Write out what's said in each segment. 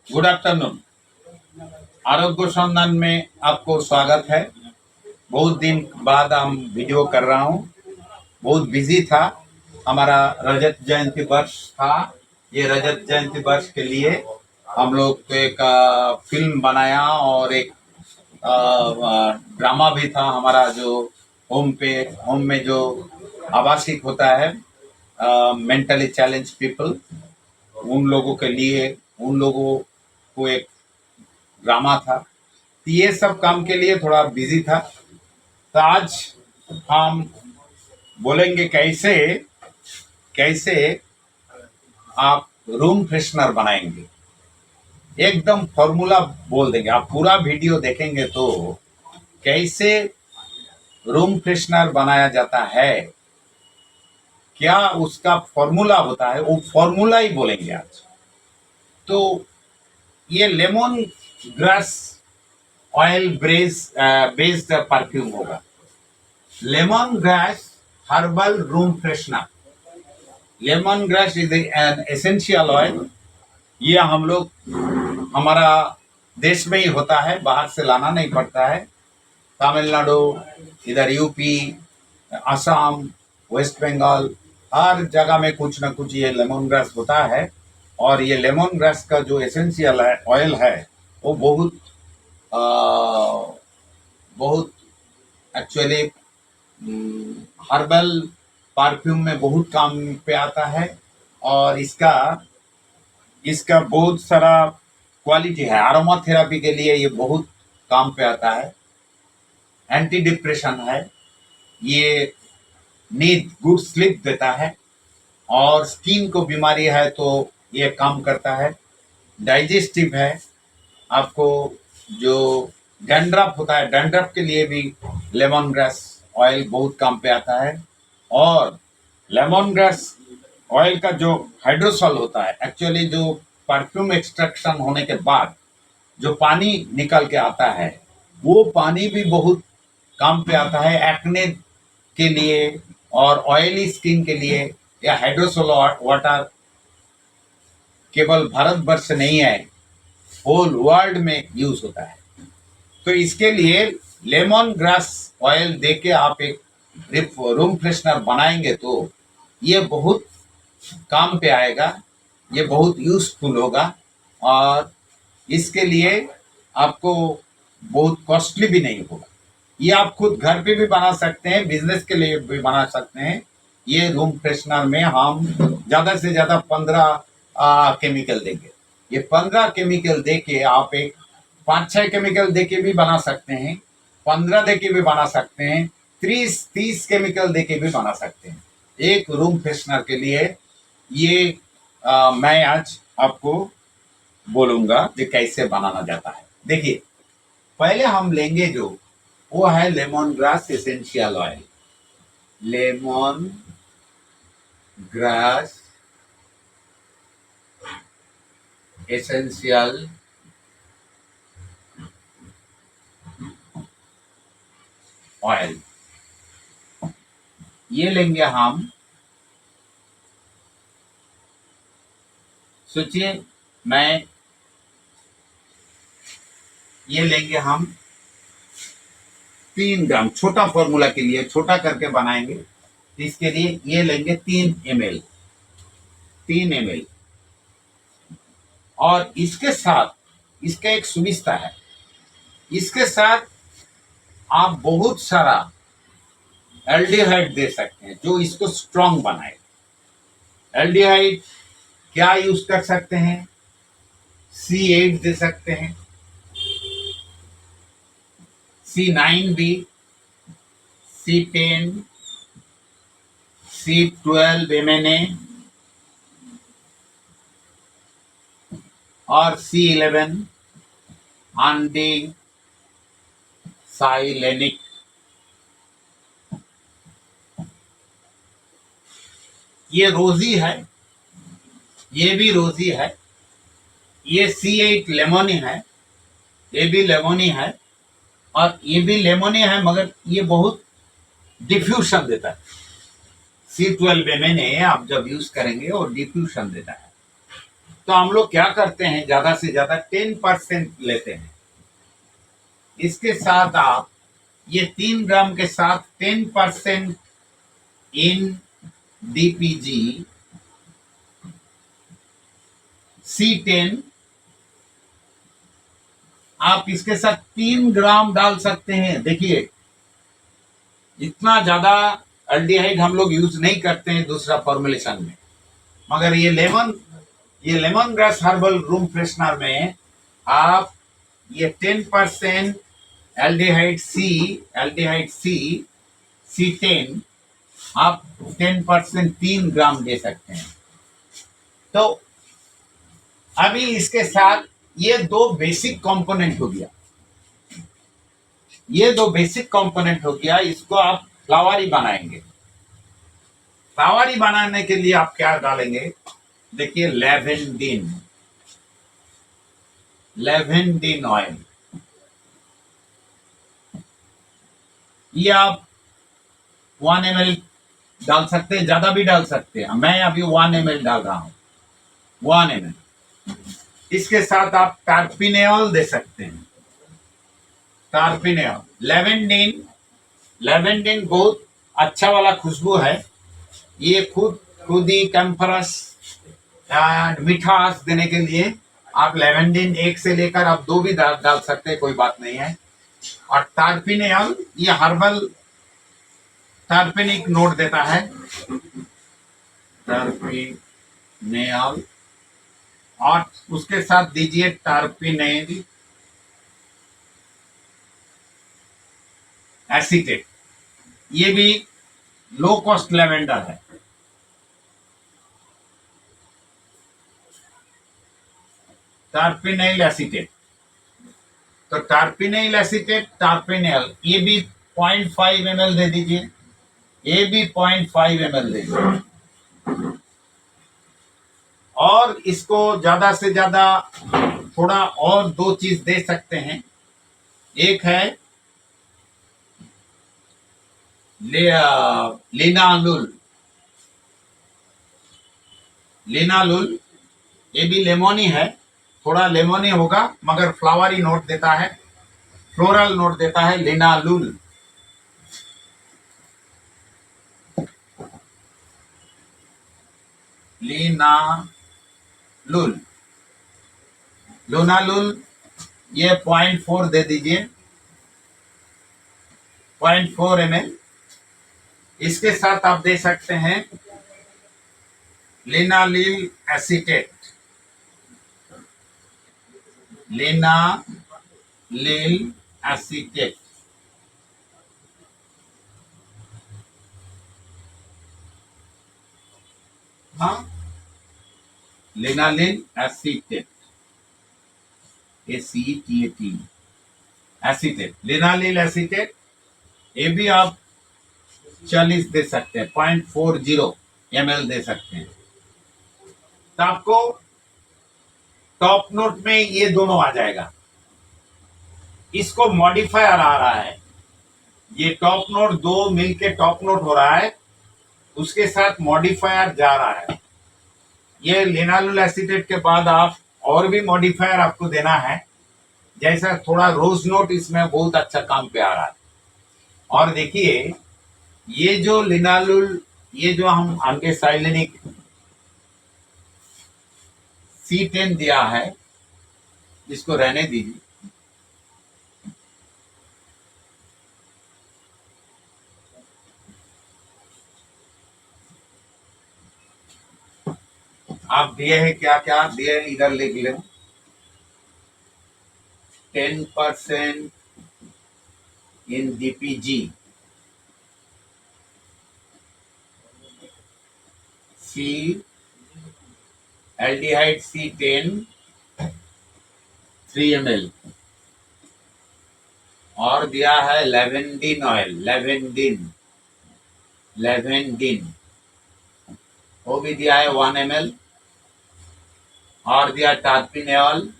Good afternoon. आरोग्य संधान में आपको स्वागत है। बहुत दिन बाद हम वीडियो कर रहा हूँ। बहुत बिजी था। हमारा रजत जयंती वर्ष था। ये रजत जयंती वर्ष के लिए हम लोग एक फिल्म बनाया और एक ड्रामा भी था हमारा, जो होम में जो आवासिक होता है मेंटली चैलेंज पीपल, उन लोगों के लिए, उन लोगों को एक ड्रामा था। तो ये सब काम के लिए थोड़ा बिजी था। तो आज हम बोलेंगे कैसे कैसे आप रूम फ्रेशनर बनाएंगे। एकदम फॉर्मूला बोल देंगे। आप पूरा वीडियो देखेंगे तो कैसे रूम फ्रेशनर बनाया जाता है, क्या उसका फॉर्मूला होता है, वो फॉर्मूला ही बोलेंगे आज। तो ये lemon grass oil based perfume होगा। Lemon grass herbal room freshener. Lemon grass is an essential oil. ये हम लोग हमारा देश में ही होता है, बाहर से लाना नहीं पड़ता है। तमिलनाडु, इधर यूपी, असम, वेस्ट बंगाल, हर जगह में कुछ ना कुछ ये लेमन ग्रास होता है। और ये लेमन ग्रास का जो एसेंशियल है ऑयल है, वो बहुत एक्चुअली हर्बल परफ्यूम में बहुत काम पे आता है। और इसका इसका बहुत सारा क्वालिटी है। अरोमा थेरेपी के लिए ये बहुत काम पे आता है। एंटी डिप्रेशन है ये, नींद गुड स्लीप देता है। और स्किन को बीमारी है तो ये काम करता है। डाइजेस्टिव है। आपको जो डैंड्रफ होता है, डैंड्रफ के लिए भी लेमन ग्रास ऑयल बहुत काम पे आता है। और लेमन ग्रास ऑयल का जो हाइड्रोसॉल होता है, एक्चुअली जो परफ्यूम एक्सट्रैक्शन होने के बाद जो पानी निकल के आता है, वो पानी भी बहुत काम पे आता है एक्ने के लिए और ऑयली स्किन के लिए। या हाइड्रोसोल वाटर केवल भारतवर्ष नहीं है, होल वर्ल्ड में यूज होता है। तो इसके लिए लेमन ग्रास ऑयल देके आप एक रूम फ्रेशनर बनाएंगे तो ये बहुत काम पे आएगा, ये बहुत यूजफुल होगा। और इसके लिए आपको बहुत कॉस्टली भी नहीं होगा। ये आप खुद घर पे भी बना सकते हैं, बिजनेस के लिए भी बना सकते हैं। ये रूम फ्रेशनर में हम ज़्यादा से ज़्यादा 15 केमिकल देंगे। ये 15 केमिकल दे के आप एक 5-6 केमिकल दे के भी बना सकते हैं, 15 दे के भी बना सकते हैं, 30 केमिकल दे के भी बना सकते हैं एक रूम फ्रेशनर के लिए। ये मैं आज आपको बोलूंगा कि कैसे बनाना जाता है। देखिए, पहले हम लेंगे जो वो है lemon grass essential oil. Lemon grass essential oil, ये लेंगे हम। सोचिए, मैं ये लेंगे हम 3 ग्राम। छोटा फॉर्मूला के लिए छोटा करके बनाएंगे, इसके लिए ये लेंगे 3 ml। और इसके साथ इसका एक सुविधा है, इसके साथ आप बहुत सारा एल्डिहाइड दे सकते हैं जो इसको स्ट्रांग बनाए। एल्डिहाइड क्या यूज कर सकते हैं? C8 दे सकते हैं, C9 भी, C10, C12 MNA और C11 आंटी साइलेनिक। ये रोजी है, ये भी रोजी है। ये C8 लेमोनी है, ये भी लेमोनी है और ये भी लेमोनी है, मगर ये बहुत डिफ्यूशन देता है। C12 MNA आप जब यूज करेंगे और डिफ्यूशन देता है। तो हम लोग क्या करते हैं, ज्यादा से ज्यादा 10% लेते हैं। इसके साथ आप ये 3 ग्राम के साथ 10% इन DPG C10 आप इसके साथ 3 ग्राम डाल सकते हैं। देखिए इतना ज्यादा एल्डिहाइड हम लोग यूज नहीं करते हैं दूसरा फॉर्मुलेशन में, मगर ये lemon grass herbal room freshener में आप ये 10% एल्डिहाइड सी C10 आप 10% 3 ग्राम दे सकते हैं। तो अभी इसके साथ ये दो बेसिक कंपोनेंट हो गया, इसको आप फ्लावरी बनाएंगे। फ्लावरी बनाने के लिए आप क्या डालेंगे, देखिए लेवेंडिन ऑयल, ये आप 1 ml डाल सकते हैं, ज्यादा भी डाल सकते हैं। मैं अभी 1 ml डाल रहा हूं, 1 ml। इसके साथ आप टार्पिनेल दे सकते हैं, लेवेंडिन बहुत अच्छा वाला खुशबू है। ये खुद ही कैम्फरस मिठास देने के लिए आप लेवेंडिन 1 से लेकर आप 2 भी डाल सकते हैं, कोई बात नहीं है। और टार्पिनेल ये हर्बल टार्पेनिक नोट देता है, टार्पिनेल। और उसके साथ दीजिए टार्पिनेल एसीटेट, ये भी लो कॉस्ट लेवेंडर है। टार्पिनेल एसीटेट, तो टार्पिनेल एसीटेट टार्पिनेल ये भी 0.5 ml दे दीजिए, ये भी 0.5 ml दे दीजिए। और इसको ज्यादा से ज्यादा थोड़ा और 2 चीज दे सकते हैं। एक है लिनालुल, ये भी लेमोनी है, थोड़ा लेमोनी होगा मगर फ्लावरी नोट देता है, फ्लोरल नोट देता है लिनालुल। लोनालुल ये 0.4 दे दीजिए, 0.4 ml। इसके साथ आप दे सकते हैं लिनालिल एसीटेट, हाँ लिनालिल एसीटेट, एसीटेट, लिनालिल एसीटेट, ये भी आप 40 दे सकते हैं, 0.40 ml दे सकते हैं। तो आपको टॉप नोट में ये दोनों आ जाएगा। इसको मॉडिफायर आ रहा है, ये टॉप नोट 2 मिलके टॉप नोट हो रहा है, उसके साथ मॉडिफायर जा रहा है। ये लिनालुल एसीटेट के बाद आप और भी मॉडिफायर आपको देना है, जैसा थोड़ा रोज नोट इसमें बहुत अच्छा काम पे आ रहा है। और देखिए ये जो लिनालुल, ये जो हम आगे साइलेनिक C10 दिया है, इसको रहने दीजिए। आप दिए हैं क्या क्या दिए, इधर लिख ले, 10% इन DPG एल्डिहाइड C10 3 ml, और दिया है लेवेंडिन ऑयल, लेवेंडिन वो भी दिया है 1 ml, और दिया टार्पिनेल,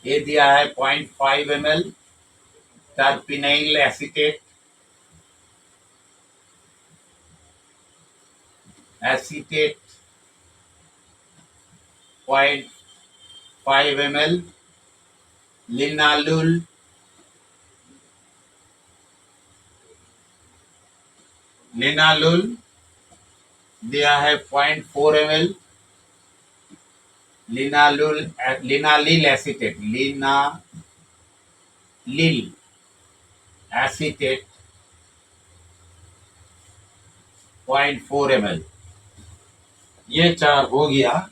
ये दिया है 0.5 ml टार्पिनेल acetate, acetate 0.5 ml, linalool दिया है 0.4 ml, लिनालिल एसीटेट 0.4 ml। ये 4 हो गया।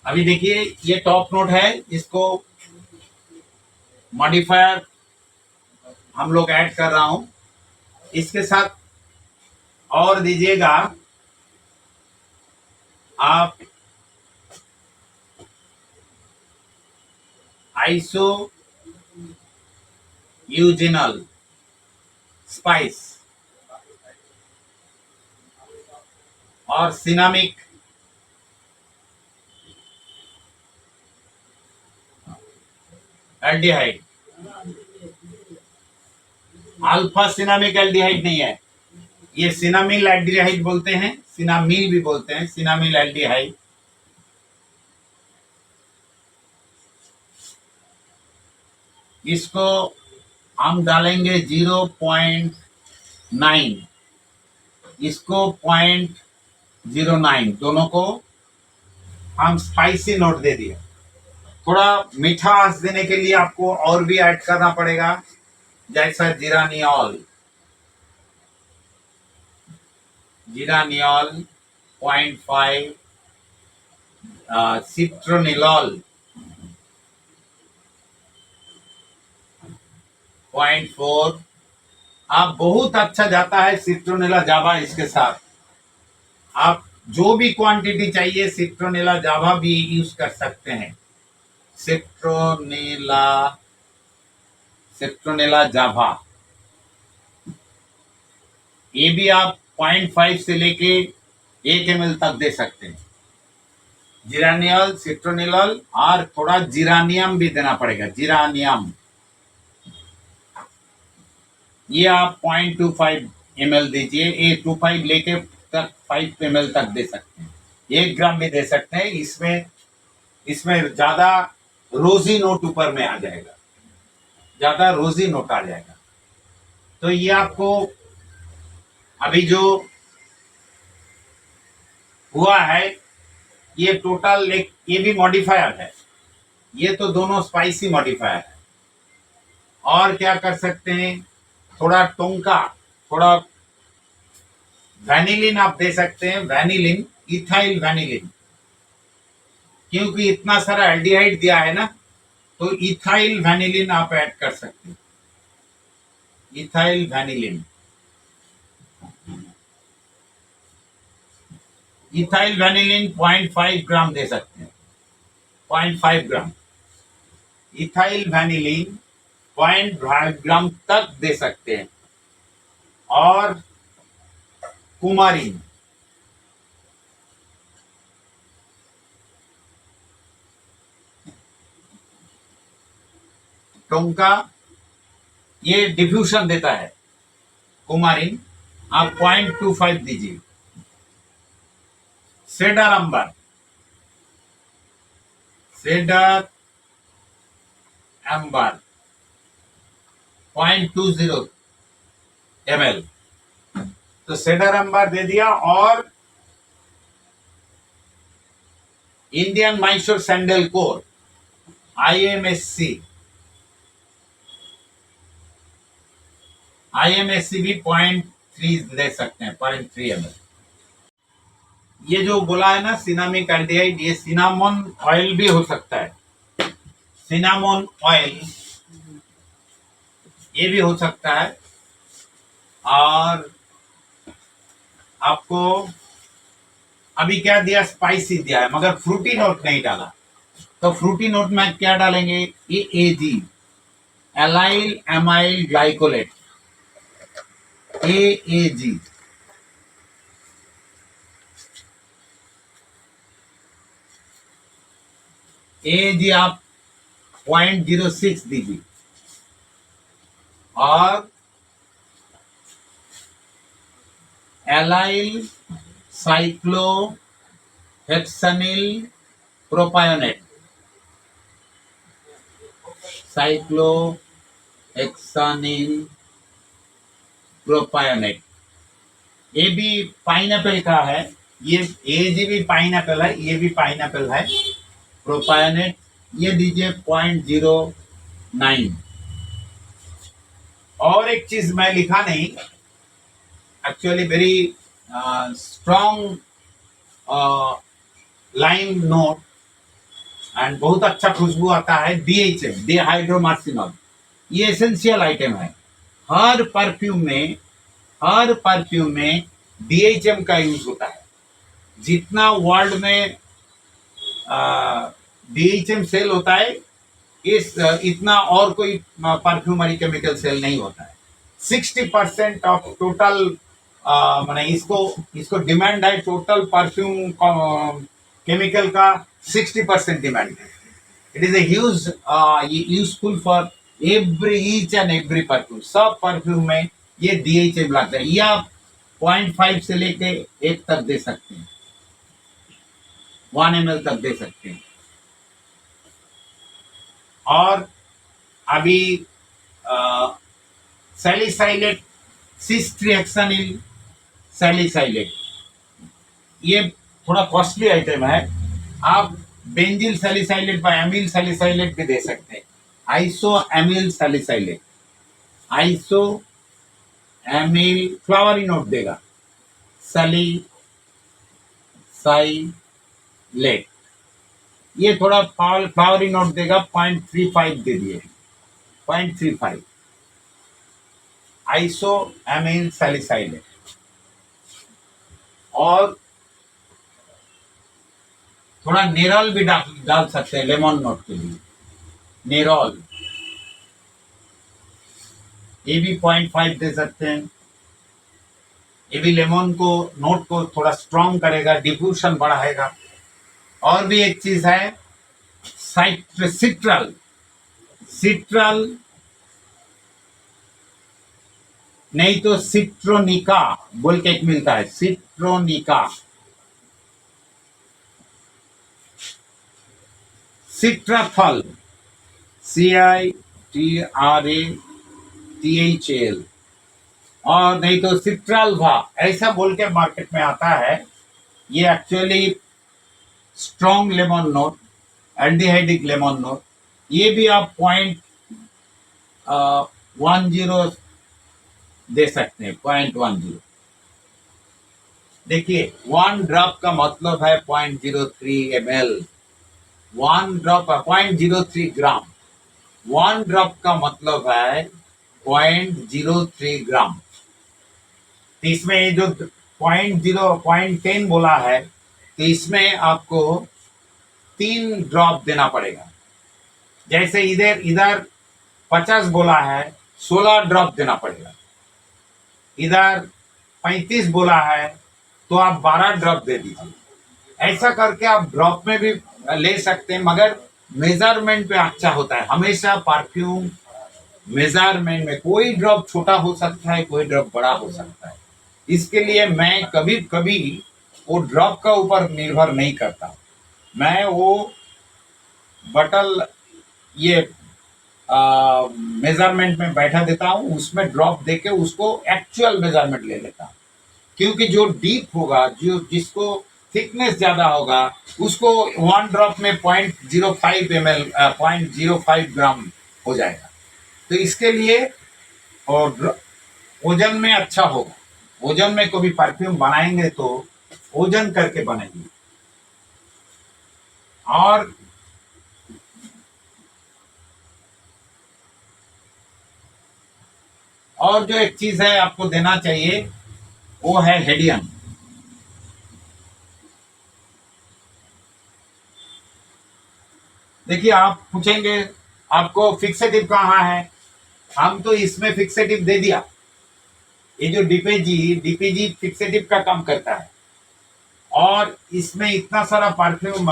अभी देखिए ये टॉप नोट है, इसको मॉडिफायर हम लोग ऐड कर रहा हूं। इसके साथ और दीजिएगा आप आइसो यूजिनल स्पाइस और cinnamic aldehyde. Alpha cinnamic aldehyde नहीं है, ये सिनामिल एल्डिहाइड बोलते हैं, सिनामिल भी बोलते हैं, सिनामिल एल्डिहाइड। इसको हम डालेंगे 0.9, इसको 0.09, दोनों को हम स्पाइसी नोट दे दिए। थोड़ा मिठास देने के लिए आपको और भी ऐड करना पड़ेगा, जैसा जीरानियोल 0.5, सिट्रोनिलॉल 0.4। आप बहुत अच्छा जाता है सिट्रोनेला जावा। इसके साथ आप जो भी क्वांटिटी चाहिए सिट्रोनेला जावा भी यूज कर सकते हैं। सिट्रोनेला जावा ये भी आप 0.5 से लेके 1 ml तक दे सकते हैं। जिरानियल, सिट्रोनिलॉल और थोड़ा जिरानियम भी देना पड़ेगा, जिरानियम। ये आप 0.25 ml दीजिए, ये 25 लेके तक 5 ml तक दे सकते हैं, 1 ग्राम भी दे सकते हैं। इसमें ज्यादा रोजी नोट ऊपर में आ जाएगा, ज्यादा रोजी नोट आ जाएगा। तो ये आपको अभी जो हुआ है ये टोटल एक, ये भी मॉडिफायर है, ये तो दोनों स्पाइसी मॉडिफायर है। और क्या कर सकते हैं, थोड़ा टोंका, थोड़ा वैनिलिन आप दे सकते हैं, वैनिलिन, इथाइल वैनिलिन, क्योंकि इतना सारा एल्डिहाइड दिया है ना, तो इथाइल वैनिलिन आप ऐड कर सकते हैं। इथाइल वैनिलिन, इथाइल वैनिलिन 0.5 ग्राम दे सकते हैं, 0.5 ग्राम इथाइल वैनिलिन 0.5 ग्राम तक दे सकते हैं। और कुमारीन, टोंका ये डिफ्यूजन देता है, कुमारीन आप 0.25 दीजिए। सेडर अंबर, सेडर एम्बर 0.20 ml, तो सेडर एम्बर दे दिया। और Indian Mysore sandal core IMSC भी 0.3 दे सकते हैं, 0.3 ml। ये जो बोला है ना सिनामिक एल्डिहाइड, ये सिनामोन ऑयल भी हो सकता है, सिनामोन ऑयल ये भी हो सकता है। और आपको अभी क्या दिया, स्पाइसी दिया है, मगर फ्रूटी नोट नहीं डाला। तो फ्रूटी नोट में क्या डालेंगे, ये AG, allyl amyl glycolate, AAG। ये जी आप 0.06 दीजिए, और एलाइल साइक्लोहेक्सनिल प्रोपायोनेट, साइक्लोहेक्सानिल प्रोपायोनेट, ये भी पाइनएप्पल का है। ये जी भी पाइनएप्पल है, ये भी पाइनएप्पल है। प्रोपायोनेट ये दीजिए 0.09। और एक चीज मैं लिखा नहीं, actually very strong lime note and बहुत अच्छा खुशबू आता है। DHM, डिहाइड्रोमार्सिनॉल, ये एसेंशियल आइटम है। हर परफ्यूम में DHM का यूज होता है। जितना वर्ल्ड में DHM सेल होता है, इतना और कोई परफ्यूमरी केमिकल सेल नहीं होता है। 60% ऑफ टोटल माने इसको डिमांड है, टोटल परफ्यूम केमिकल का 60% डिमांड है। It is a huge useful for each and every perfume. सब परफ्यूम में ये DHM लगता है। ये आप 0.5 से लेके 1 तक दे सकते हैं, 1 ml तक दे सकते हैं। और अभी सैलिसाइलेट, सिस्ट्रीहेक्सानिल सैलिसाइलेट, ये थोड़ा कॉस्टली आइटम है। आप बेंजिल सैलिसाइलेट व एमिल सैलिसाइलेट भी दे सकते हैं। Iso amyl salicylate, iso amyl flowery note देगा, सैलिसाइलेट ये थोड़ा फ्लावरी नोट देगा। 0.35 दे दिए, 0.35 आइसो एमिल सैलिसाइलेट। और थोड़ा नेरॉल भी डाल सकते हैं लेमन नोट के लिए, नेरॉल ये भी 0.5 दे सकते हैं। ये भी लेमन को नोट को थोड़ा स्ट्रॉन्ग करेगा, डिफ्यूशन बढ़ाएगा। और भी एक चीज है, सिट्रल, सिट्रल नहीं तो सिट्रोनिका बोल के एक मिलता है, सिट्रोनिका, सिट्राथल, CITRATHL, और नहीं तो सिट्रालवा ऐसा बोल के मार्केट में आता है। ये actually strong lemon note, aldehydic lemon note. ये भी आप 0.10 दे सकते हैं, 0.10। देखिए 1 ड्रॉप का मतलब है 0.03 ml, 1 ड्रॉप 0.03 ग्राम, 1 ड्रॉप का मतलब है 0.03 ग्राम। तो इसमें ये जो 0.10 बोला है, तो इसमें आपको 3 ड्रॉप देना पड़ेगा। जैसे इधर 50 बोला है, 16 ड्रॉप देना पड़ेगा। इधर 35 बोला है, तो आप 12 ड्रॉप दे दीजिए। ऐसा करके आप ड्रॉप में भी ले सकते हैं, मगर मेजरमेंट पे अच्छा होता है। हमेशा परफ्यूम मेजरमेंट में कोई ड्रॉप छोटा हो सकता है, कोई ड्रॉप बड़ा हो सकता है। इसके लिए मैं कभी कभी वो ड्रॉप का ऊपर निर्भर नहीं करता। मैं वो बटल ये मेजरमेंट में बैठा देता हूँ, उसमें ड्रॉप देके उसको एक्चुअल मेजरमेंट ले लेता हूँ। क्योंकि जो डीप होगा, जो जिसको थिकनेस ज्यादा होगा, उसको 1 ड्रॉप में 0.05 ml 0.05 ग्राम हो जाएगा। तो इसके लिए और ओजन में अच्छा होगा। ओजन में कभी परफ्यूम बनाएंगे तो ओजन करके बनाएंगे। और जो एक चीज है आपको देना चाहिए, वो है हेडियन। देखिए आप पूछेंगे आपको फिक्सेटिव कहाँ है, हम तो इसमें फिक्सेटिव दे दिया। ये जो डीपीजी फिक्सेटिव का काम करता है, और इसमें इतना सारा परफ्यूम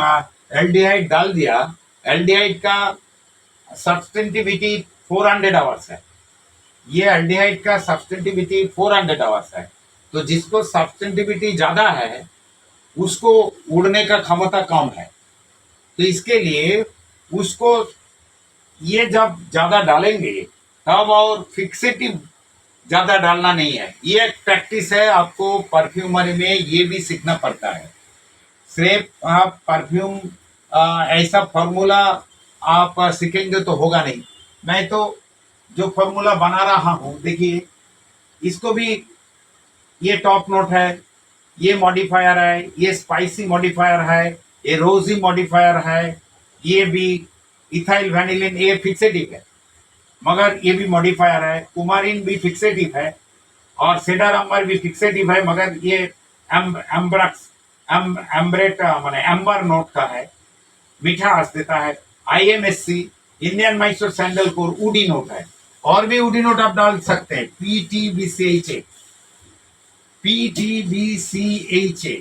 एल्डिहाइड डाल दिया, एल्डिहाइड का सब्सटेंटिविटी 400 आवर्स है। ये एल्डिहाइड का सब्सटेंटिविटी 400 आवर्स है। तो जिसको सब्सटेंटिविटी ज्यादा है उसको उड़ने का क्षमता कम है, तो इसके लिए उसको ये जब ज्यादा डालेंगे तब, और फिक्सेटिव ज्यादा डालना नहीं है। ये एक प्रैक्टिस है, आपको परफ्यूमरी में ये भी सीखना पड़ता है। सिर्फ आप परफ्यूम ऐसा फॉर्मूला आप सीखेंगे तो होगा नहीं। मैं तो जो फॉर्मूला बना रहा हूँ, देखिए इसको भी, ये टॉप नोट है, ये मॉडिफायर है, ये स्पाइसी मॉडिफायर है, ये रोजी मॉडिफायर है, ये भी इथाइल वैनिलिन, ये फिक्सेटिव है मगर ये भी मॉडिफायर है। कुमारिन भी फिक्सेटिव है और सेडार अम्बर भी फिक्सेटिव है, मगर ये एम्ब्रक्स एम्ब्रेट माने एम्बर नोट का है, मीठा हंस देता है। IMSC इंडियन मैसूर सैंडलपुर उडी नोट है, और भी उडी नोट आप डाल सकते हैं। PTBCHA, PTBCHA,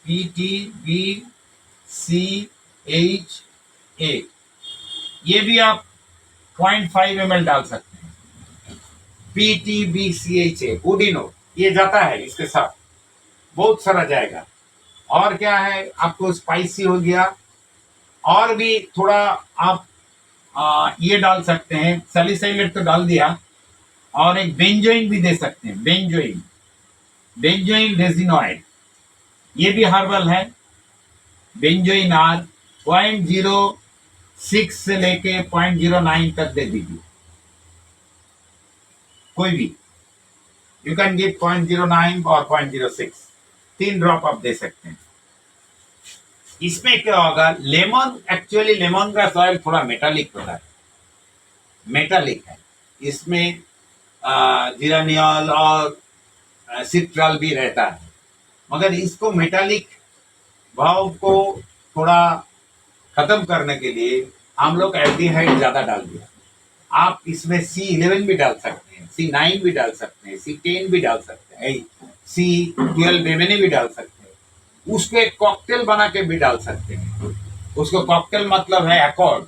PTBCHA, ये भी आप 0.5 ml डाल सकते हैं। PTBCHA उडी नोट, ये जाता है इसके साथ, बहुत सारा जाएगा। और क्या है, आपको स्पाइसी हो गया, और भी थोड़ा आप ये डाल सकते हैं। सैलिसाइलेट तो डाल दिया, और एक बेंजोइन भी दे सकते हैं। बेंजोइन, बेंजोइन रेजिनॉइड, ये भी हर्बल है। बेंजोइन आर 0.06 से लेके 0.09 तक दे दीजिए, कोई भी। यू कैन गिव 0.09 और 0.06, 3 ड्रॉप आप दे सकते हैं। इसमें क्या होगा, लेमन, एक्चुअली लेमन का सॉइल थोड़ा मेटालिक होता है, मेटालिक है। इसमें जिरानियल और सिट्रल भी रहता है, मगर इसको मेटालिक भाव को थोड़ा खत्म करने के लिए हम लोग एल्डिहाइड ज्यादा डाल दिया। आप इसमें C11 भी डाल सकते हैं, C9 भी डाल सकते हैं, C10 भी डाल सकते हैं, C12 बेमेनी भी डाल सकते हैं। उसको एक कॉकटेल बना के भी डाल सकते हैं। उसको कॉकटेल मतलब है अकॉर्ड।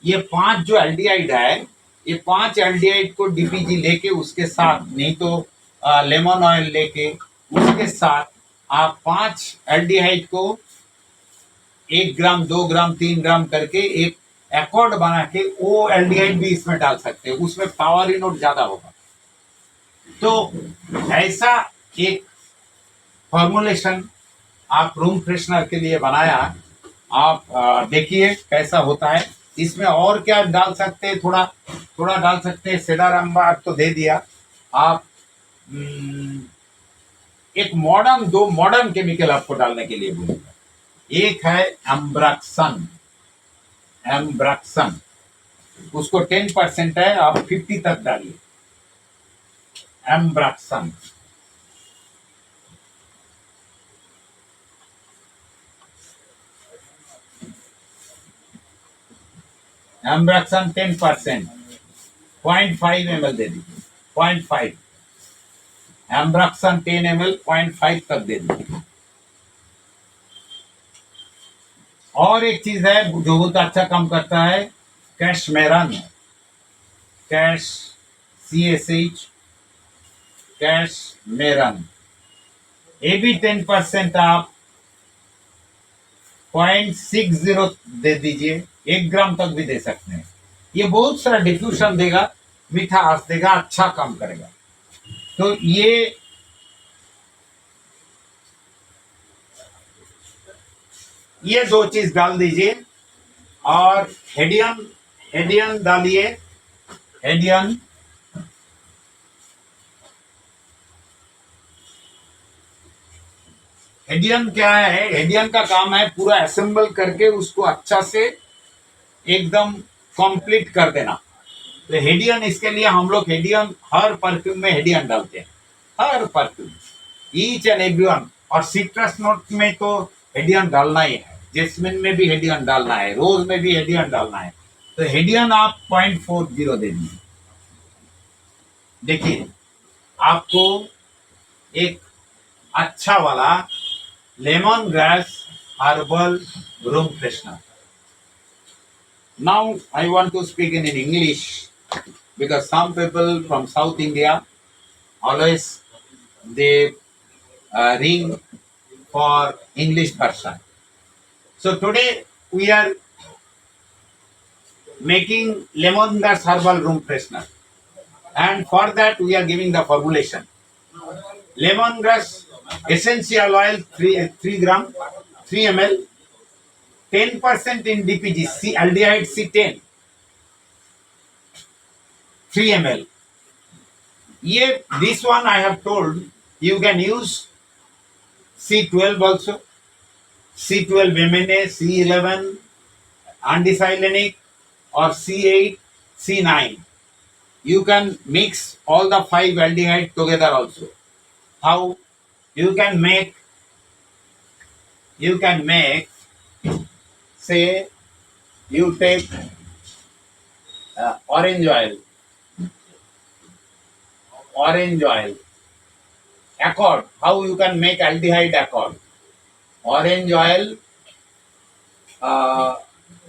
ये 5 जो एल्डिहाइड है, ये 5 एल्डिहाइड को DPG लेके उसके साथ, नहीं तो लेमन ऑयल लेके उसके साथ आप 5 एल्डिहाइड को 1 ग्राम 2 ग्राम 3 ग्राम करके एक एकॉर्ड बना के वो एल्डिहाइड भी इसमें डाल सकते हैं। उसमें पावर इनोट ज्यादा होगा। तो ऐसा एक फॉर्मुलेशन आप रूम फ्रेशनर के लिए बनाया। आप देखिए कैसा होता है। इसमें और क्या डाल सकते हैं, थोड़ा थोड़ा डाल सकते हैं। सेडार अम्बर तो दे दिया। आप एक मॉडर्न, 2 मॉडर्न केमिकल आपको डालने के लिए बोलूंगा। एक है एम्ब्रक्सन, एम्ब्रक्सन, उसको 10% है, आप 50 तक डालिए। एम्ब्रक्सन, एम्ब्रक्सन 10%, 0.5 ml दे दीजिए। 0.5 एम्ब्रक्सन 10 ml 0.5 तक दे दीजिए। और एक चीज है जो बहुत अच्छा काम करता है, कैशमेरन, कैश CSH, कैशमेरन, ये भी 10% आप 0.60 दे दीजिए। 1 ग्राम तक भी दे सकते हैं। ये बहुत सारा डिफ्यूजन देगा, मीठा आस देगा, अच्छा काम करेगा। तो ये 2 चीज डाल दीजिए। और हेडियन, हेडियन डालिए। हेडियन, हेडियन क्या है, हेडियन का काम है पूरा असेंबल करके उसको अच्छा से एकदम कंप्लीट कर देना। तो हेडियन, इसके लिए हम लोग हेडियन हर परफ्यूम में हेडियन डालते हैं, हर परफ्यूम, ईच एंड एवरीवन। और सिट्रस नोट में तो हेडियन डालना ही है, जेस्मिन में भी हेडियन डालना है, रोज में भी हेडियन डालना है। तो हेडियन आप 0.40 दे दीजिए। देखिए आपको एक अच्छा वाला lemon grass herbal room freshener Now I want to speak in English because some people from South India always they ring for English version. So today we are making lemongrass herbal room freshener, and for that we are giving the formulation. Lemongrass essential oil 3 gram 3 ml, 10% in DPG, aldehyde C10 3 ml. Yeah, this one I have told you can use C12 also, C12 MNA, C11 antisilenic, or C8, C9. You can mix all the 5 aldehyde together also. How? You can make, you can make, say, you take orange oil, accord. How you can make aldehyde accord? Orange oil, uh,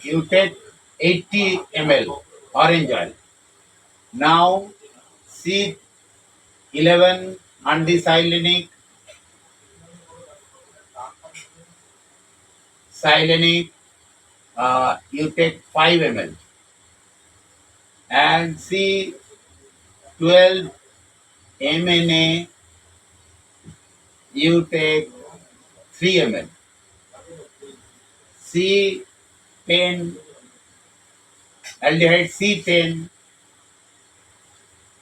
you take 80 ml orange oil. Now, C11 antisilenic, silenic, you take 5 ml, and C12 MNA, you take 3 ml. C10 aldehyde C10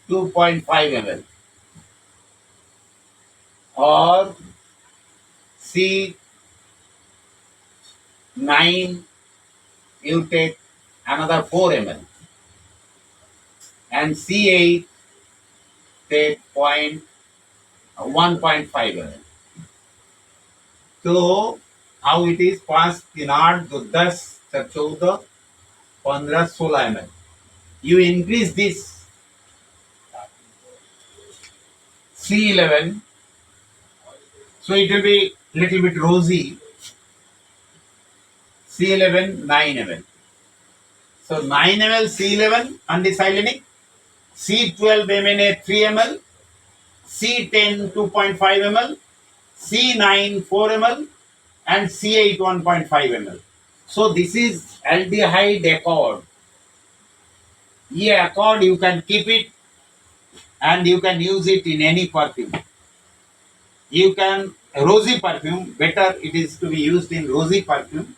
2.5 ml, or C9 you take another 4 ml, and C8 take 1.5 ml. तो how it is? 5 3 8 2 10 14 15 16 ml. You increase this C11, so it will be little bit rosy. C11 9 ml. So 9 ml C11 antisilenic, C12 MNA 3 ml, C10 2.5 ml, C9 4 ml, and C8 1.5 ml. So this is aldehyde accord. Yeah, accord you can keep it and you can use it in any perfume. You can rosy perfume, better it is to be used in rosy perfume,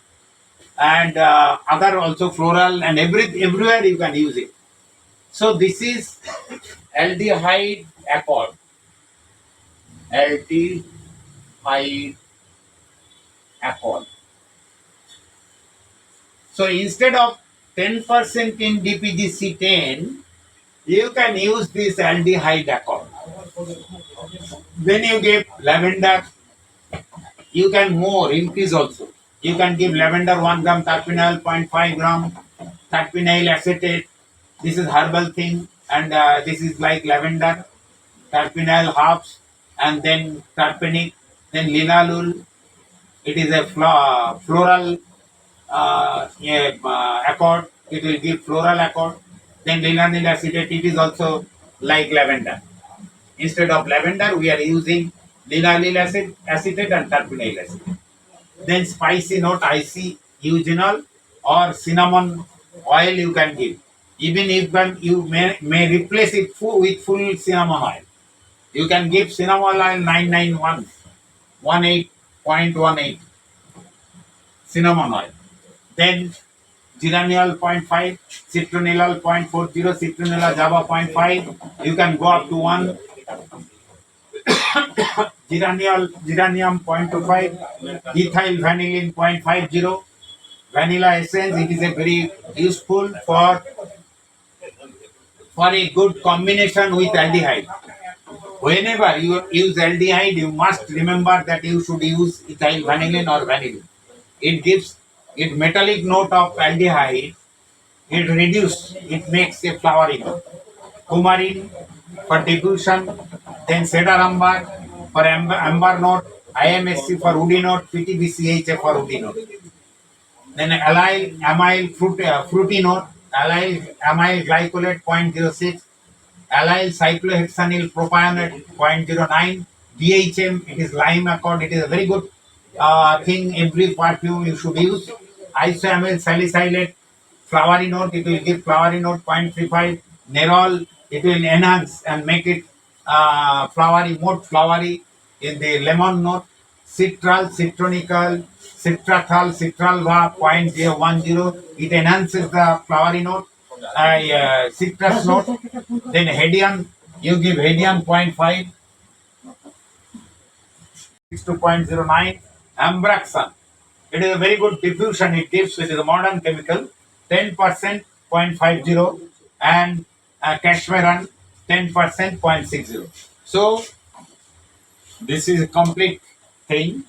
and other also floral, and everywhere you can use it. So this is aldehyde accord. Aldehyde accord. So instead of 10% in DPGC10, you can use this aldehyde accord. When you give lavender, you can more increase also. You can give lavender 1 gram, terpenyl 0.5 gram, terpenyl acetate. This is herbal thing, and this is like lavender, terpenyl herbs, and then terpenic, then linalool. It is a floral accord. It will give floral accord. Then linalool acetate. It is also like lavender. Instead of lavender, we are using linalool acetate and terpenyl acetate. Then spicy note, icy eugenol or cinnamon oil you can give. Even if you may replace it with full cinnamon oil. You can give cinnamon oil 991, 18.18 cinnamon oil. Then geraniol 0.5, citronellal 0.40, citronella java 0.5. You can go up to 1. Geranium 0.25, ethyl vanillin 0.50, vanilla essence. It is a very useful for a good combination with aldehyde. Whenever you use aldehyde, you must remember that you should use ethyl vanillin or vanillin. It gives it metallic note of aldehyde. It reduces. It makes a flowery note. Coumarin for diffusion, then cedar amber for amber note, IMSC for woody note, PTBCHA for woody note. Then allyl amyl fruity note, allyl amyl glycolate 0.06, allyl cyclohexanyl propionate 0.09, DHM, it is lime accord, it is a very good thing every perfume you should use. Isoamyl salicylate flowery note, it will give flowery note 0.35, nerol, it will enhance and make it flowery, more flowery in the lemon note. Citral, citronical, citrathal, citralva 0.010, it enhances the flowery note. Citrus note. Then Hedian, you give Hedian 0.5, 6 to 0.09. Ambraxan, it is a very good diffusion it gives, which is a modern chemical, 10% 0.50, and Cashmeran 10% 0.60. So this is a complete thing.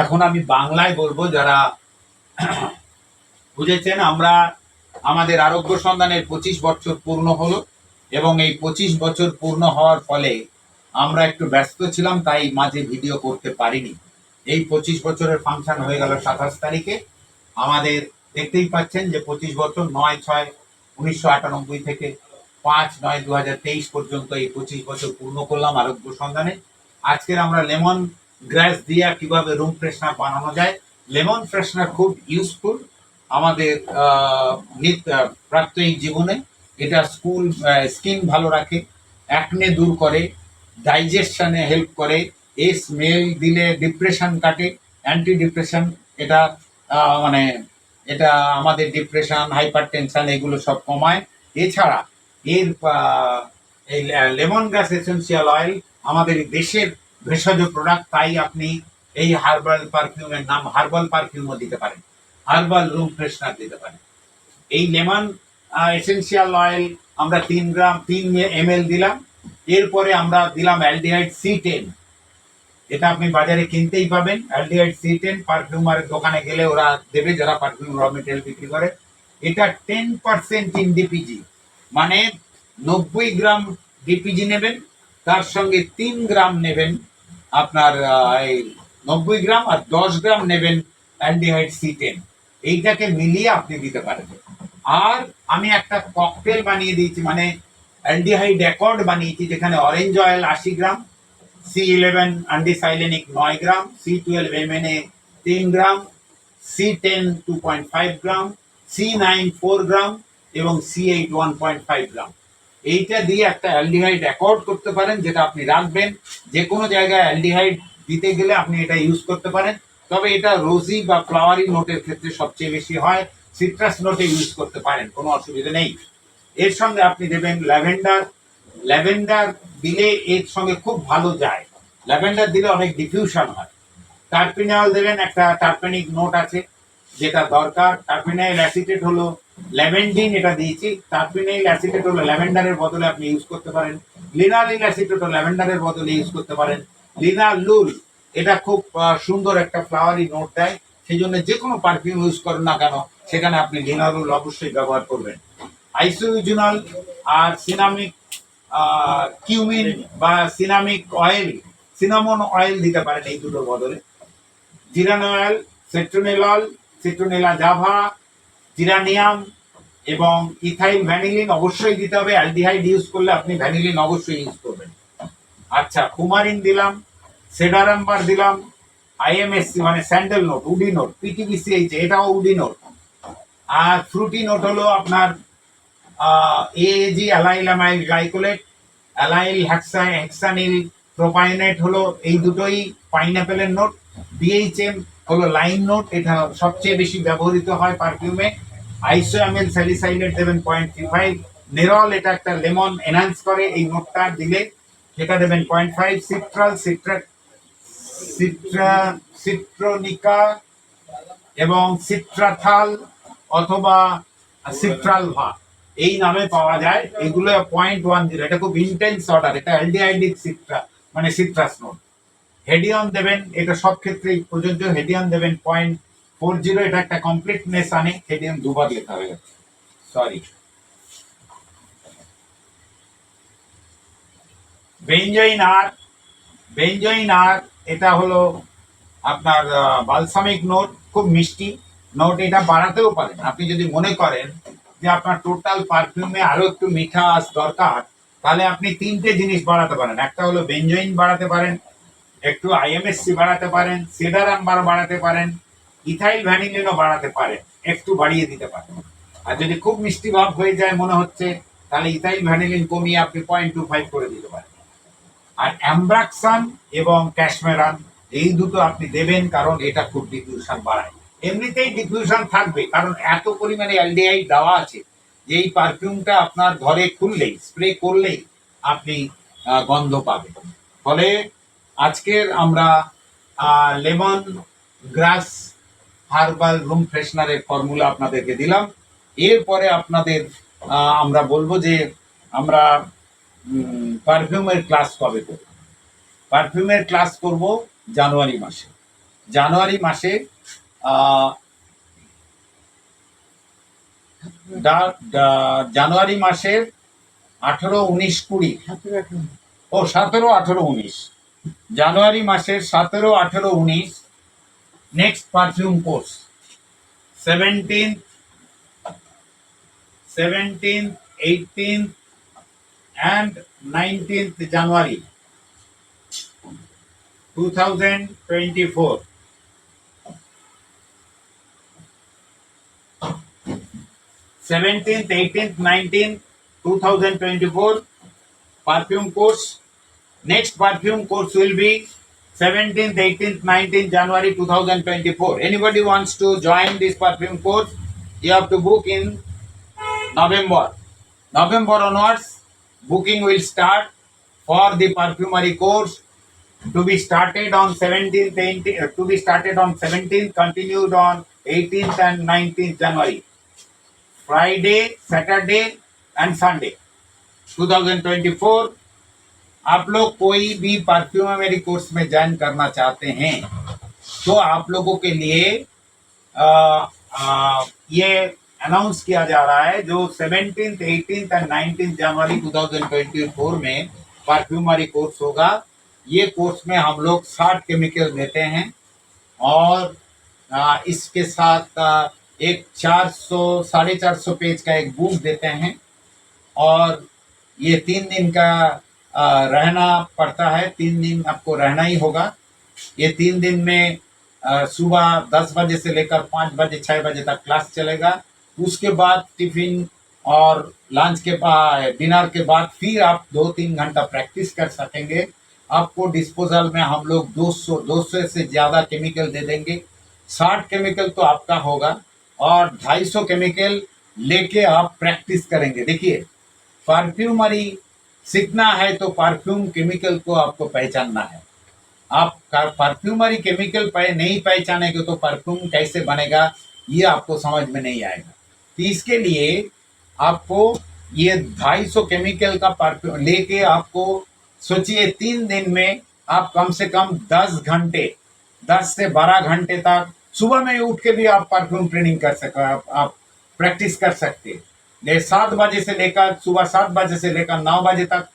এখন আমি বাংলায় বলবো, যারা বুঝেছেন। আমরা আমাদের আরোগ্য সন্ধানের 25 বছর পূর্ণ হলো, এবং এই 25 বছর পূর্ণ হওয়ার ফলে আমরা একটু ব্যস্ত ছিলাম, তাই মাঝে ভিডিও করতে পারিনি। এই 25 বছরের ফাংশন হয়ে গেল 27 তারিখে। আমাদের দেখতেই পাচ্ছেন যে 25 বছর, 9/6/1998 থেকে 5/9/2023 পর্যন্ত এই 25 বছর পূর্ণ করলাম আরোগ্য সন্ধানে। আজকের আমরা লেমন গ্রাস দিয়ে কিভাবে রুম ফ্রেশনার বানানো যায়। লেমন ফ্রেশনার খুব ইউজফুল আমাদের প্রাত্যহিক জীবনে। এটা স্কিন ভালো রাখে, অ্যাকনে দূর করে, ডাইজেশনে হেল্প করে, এই স্মেল দিলে ডিপ্রেশন কাটে, অ্যান্টি ডিপ্রেশন। এটা মানে এটা আমাদের ডিপ্রেশন, হাইপার টেনশন এগুলো সব কমায়। এছাড়া এর এই লেমন গ্রাস এসেন্সিয়াল অয়েল আমাদের দেশের ভেষজ প্রোডাক্ট, তাই আপনি এই হার্বাল পারফিউমের নাম হার্বাল পারফিউমও দিতে পারেন, হার্বাল রুম ফ্রেশনার দিতে পারেন। এই লেমন এসেন্সিয়াল অয়েল আমরা 3 ml দিলাম। এরপরে আমরা দিলাম অ্যালডিহাইড C10, এটা আপনি বাজারে কিনতেই পাবেন। অ্যালডিহাইড C10 পারফিউমারের দোকানে গেলে ওরা দেবে, যারা পারফিউম র মেটেরিয়াল বিক্রি করে। এটা 10% ইন ডিপিজি, মানে 90 গ্রাম ডিপিজি নেবেন, তার সঙ্গে 3 গ্রাম নেবেন আপনার এই 90 গ্রাম, আর 10 গ্রাম নেবেন অ্যালডিহাইড C10। এইটাকে মিলিয়ে আপনি দিতে পারেন। আর আমি একটা ককটেল বানিয়ে দিয়েছি, মানে অ্যালডিহাইড অ্যাকর্ড বানিয়েছি, যেখানে অরেঞ্জ অয়েল 80 গ্রাম, C11 অ্যান্টিসাইলেনিক 9 গ্রাম, C12 MNA 3 গ্রাম, C10 2.5 গ্রাম, C9 4 গ্রাম এবং C8 1.5 গ্রাম। এইটা দিয়ে একটা অ্যালডিহাইড অ্যাকর্ড করতে পারেন, যেটা আপনি রাখবেন। যে কোনো জায়গায় অ্যালডিহাইড দিতে গেলে আপনি এটা ইউজ করতে পারেন। তবে এটা রোজি বা ফ্লাওয়ারি নোটের ক্ষেত্রে সবচেয়ে বেশি হয়, সিট্রাস নোটে ইউজ করতে পারেন, কোনো অসুবিধা নেই। এর সঙ্গে আপনি দেবেন ল্যাভেন্ডার। ল্যাভেন্ডার দিলে এর সঙ্গে খুব ভালো যায়, ল্যাভেন্ডার দিলে অনেক ডিফিউশন হয়। টার্পিনাল দেবেন, একটা টার্পেনিক নোট আছে যেটা দরকার। টার্পিনাইল অ্যাসিটেট হলো ল্যাভেন্ডিন, এটা দিয়েছি। টার্পিনাইল অ্যাসিটেট হলো ল্যাভেন্ডারের বদলে আপনি ইউজ করতে পারেন। লিনালিন অ্যাসিটেট হলো ল্যাভেন্ডারের বদলে ইউজ করতে পারেন। লিনালুল, এটা খুব সুন্দর একটা ফ্লাওয়ারি নোট দেয়, সেই জন্য যে কোনো পারফিউম ইউজ করেন না কেন সেখানে আপনি লিনালুল অবশ্যই ব্যবহার করবেন। আইসোইউজুনাল আর সিনামিক কিউমিন বা সিনামিক অয়েল, সিনামন অয়েল দিতে পারেন এই দুটোর বদলে। জিরানয়েল, সেট্রোনেলল, সিট্রোনেলা জাভা, জিরানিয়াম এবং ইথাইল ভ্যানিলিন অবশ্যই দিতে হবে। অ্যালডিহাইড ইউজ করলে আপনি ভ্যানিলিন অবশ্যই ইউজ করবেন। আচ্ছা, কুমারিন দিলাম, সেডারাম্বার দিলাম, আইএমএসসি মানে স্যান্ডেল নোট, উডি নোট, পিটিবিসিএইচ এটাও উডি নোট। আর ফ্রুটি নোট হলো আপনার এএজি অ্যালাইল অ্যামাইল গ্লাইকোলেট, অ্যালাইল হেক্সানিল প্রোপাইনেট হলো এই দুটোই পাইনাপেলের নোট। ডিএইচএম হলো লাইম নোট, এটা সবচেয়ে বেশি ব্যবহৃত হয় পারফিউমে। আইসোঅ্যামিল স্যালিসাইলেট দেবেন 0.35। নেরল, এটা একটা লেমন এনহান্স করে, এই নোটটা দিলে সেটা দেবেন 0.5। সিট্রোনিকা এবং সিট্রাথাল অথবা সিট্রালভা এই নামে পাওয়া যায়, এগুলো 0.10। এটা খুব ইন্টেন্স অর্ডার, এটা অ্যালডিহাইডিক মানে সিট্রাস নোট। হেডিয়ন দেবেন, এটা সব ক্ষেত্রেই প্রযোজ্য। হেডিয়ন দেবেন 0.40, এটা একটা কমপ্লিটনেস আনে। হেডিয়ন দুবার লেখা হয়ে গেছে, সরি। বেঞ্জোইন আর, এটা হলো আপনার বালসামিক নোট, খুব মিষ্টি নোট, এটা বাড়াতেও পারেন। আপনি যদি মনে করেন যে আপনার টোটাল পারফিউমে আরো একটু মিঠাস দরকার, তাহলে আপনি তিনটে জিনিস বাড়াতে পারেন। একটা হলো বেঞ্জোইন বাড়াতে পারেন, একটু আইএমএসসি বাড়াতে পারেন, সেডার আম্বার বাড়াতে পারেন, ইথাইল ভ্যানিলিনও বাড়াতে পারেন, একটু বাড়িয়ে দিতে পারেন। আর যদি খুব মিষ্টি ভাব হয়ে যায় মনে হচ্ছে, তাহলে ইথাইল ভ্যানিলিন কমিয়ে আপনি 0.25 করে দিতে পারেন। আর অ্যাম্ব্রাক্সান এবং ক্যাশমেরান, এই দুটো আপনি দেবেন, কারণ এটা খুব ডিফিউশন বাড়ায়। এমনিতেই ডিফিউশন থাকবে, কারণ এত পরিমাণে অ্যালডিহাইড দেওয়া আছে যে এই পারফিউমটা আপনার ঘরে খুললেই, স্প্রে করলেই আপনি গন্ধ পাবেন। ফলে আজকের আমরা লেমন গ্রাস হার্বাল রুম ফ্রেশনারের ফর্মুলা আপনাদেরকে দিলাম। এরপরে আপনাদের আমরা বলবো যে আমরা পারফিউমের ক্লাস কবে করব। পারফিউমের ক্লাস করব জানুয়ারি মাসে। জানুয়ারি মাসে জানুয়ারি মাসের 18, 19, 20, 17, 18, 19, জানুয়ারি মাসের 17, 18, 19 next perfume course 17th, 18th and 19th January 2024. 17th, 18th, 19th, 2024 perfume course. Next perfume course will be 17th, 18th, 19th January 2024. Anybody wants to join this perfume course, you have to book in November. November onwards, booking will start for the perfumery course to be started on 17th, 18th, to be started on 17th, continued on 18th and 19th January. Friday, Saturday and Sunday 2024। आप लोग कोई भी perfumery course में join करना चाहते हैं तो आप लोगों के लिए ये अनाउंस किया जा रहा है, जो 17th, 18th एंड 19th जनवरी 2024 में परफ्यूमरी कोर्स होगा। ये कोर्स में हम लोग 60 केमिकल देते हैं और इसके साथ एक 400, 450 पेज का एक बुक देते हैं और ये 3 दिन का रहना पड़ता है। 3 दिन आपको रहना ही होगा। ये 3 दिन में सुबह 10 बजे से लेकर 5 बजे 6 बजे तक क्लास चलेगा। उसके बाद टिफिन और लंच के बाद, डिनर के बाद फिर आप 2-3 घंटा प्रैक्टिस कर सकेंगे। आपको डिस्पोजल में हम लोग 200 से ज़्यादा केमिकल दे देंगे। 60 केमिकल तो आपका होगा और 250 केमिकल लेके आप प्रैक्टिस करेंगे। देखिए, परफ्यूमरी सीखना है तो परफ्यूम केमिकल को आपको पहचानना है। आप परफ्यूमरी केमिकल नहीं पहचानेंगे तो परफ्यूम कैसे बनेगा, ये आपको समझ में नहीं आएगा। तो इसके लिए आपको ये 250 केमिकल का परफ्यूम लेके, आपको सोचिए 3 दिन में आप कम से कम 10 घंटे, 10 से 12 घंटे तक सुबह में उठ के भी आप परफ्यूम ट्रेनिंग कर सकते, आप प्रैक्टिस कर सकते हैं। 7 बजे से लेकर, सुबह 7 बजे से लेकर 9 बजे तक,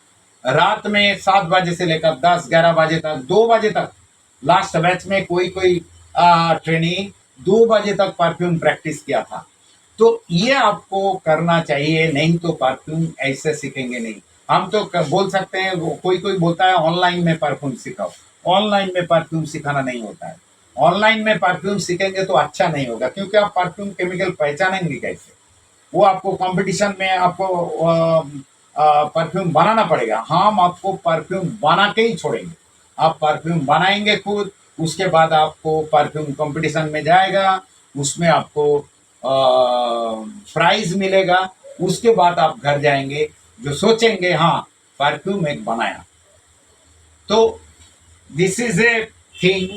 रात में 7 बजे से लेकर 10-11 बजे तक, 2 बजे तक। लास्ट बैच में कोई ट्रेनिंग 2 बजे तक परफ्यूम प्रैक्टिस किया था। तो ये आपको करना चाहिए, नहीं तो परफ्यूम ऐसे सीखेंगे नहीं। हम तो बोल सकते हैं, कोई बोलता है ऑनलाइन में परफ्यूम सिखाओ। ऑनलाइन में परफ्यूम सिखाना नहीं होता है। ऑनलाइन में परफ्यूम सीखेंगे तो अच्छा नहीं होगा, क्योंकि आप परफ्यूम केमिकल पहचानेंगे कैसे? वो आपको कंपटीशन में आपको परफ्यूम बनाना पड़ेगा। हम आपको परफ्यूम बना के ही छोड़ेंगे। आप परफ्यूम बनाएंगे खुद, उसके बाद आपको परफ्यूम कंपटीशन में जाएगा, उसमें आपको प्राइज मिलेगा। उसके बाद आप घर जाएंगे जो सोचेंगे हाँ परफ्यूम एक बनाया। तो this is a thing.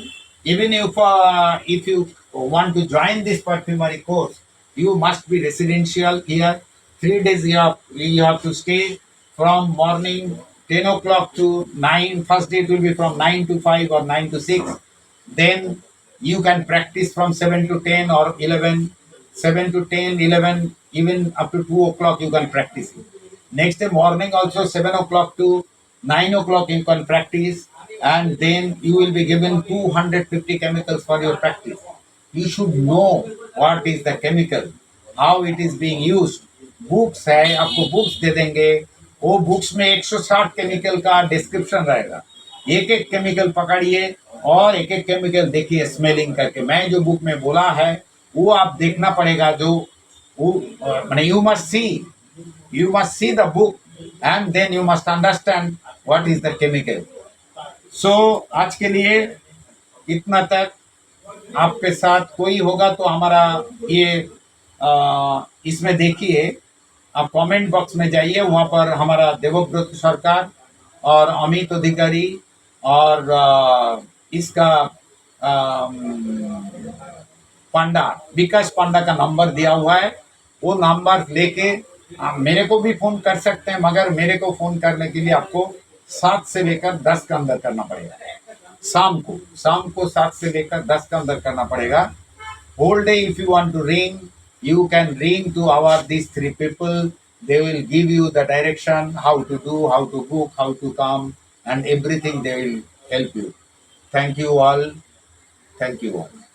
Even if you want to join this perfumery course, you must be residential here. 3 days you have to stay from morning 10 o'clock to 9. First day it will be from 9 to 5 or 9 to 6. Then you can practice from 7 to 10 or 11. 7 to 10, 11, even up to 2 o'clock you can practice. Next day morning also 7 o'clock to 9 o'clock you can practice. and then you will be given 250 chemicals for your practice. You should know what is the chemical, how it is being used. Books है, आपको books दे देंगे, वो books में 160 chemical का description रहेगा। एक एक chemical पकड़िए और एक एक केमिकल देखिए स्मेलिंग करके। मैं जो बुक में बोला है वो आप देखना पड़ेगा। जो वो मैंने you must see the book and then you must understand what is the chemical. So आज के लिए इतना तक। आपके साथ कोई होगा तो हमारा ये इसमें देखिए, आप कमेंट बॉक्स में जाइए, वहाँ पर हमारा देवव्रत सरकार और अमित अधिकारी और इसका पांडा, विकास पांडा का नंबर दिया हुआ है। वो नंबर लेके आप मेरे को भी फोन कर सकते हैं, मगर मेरे को फोन करने के लिए आपको 7 से लेकर 10 का अंदर करना पड़ेगा। शाम को 7 से लेकर 10 का अंदर करना पड़ेगा। Whole day if you want to ring, you can ring to our these three people. They will give you the direction, how to do, how to book, how to come, and everything they will help you. Thank you all. Thank you all.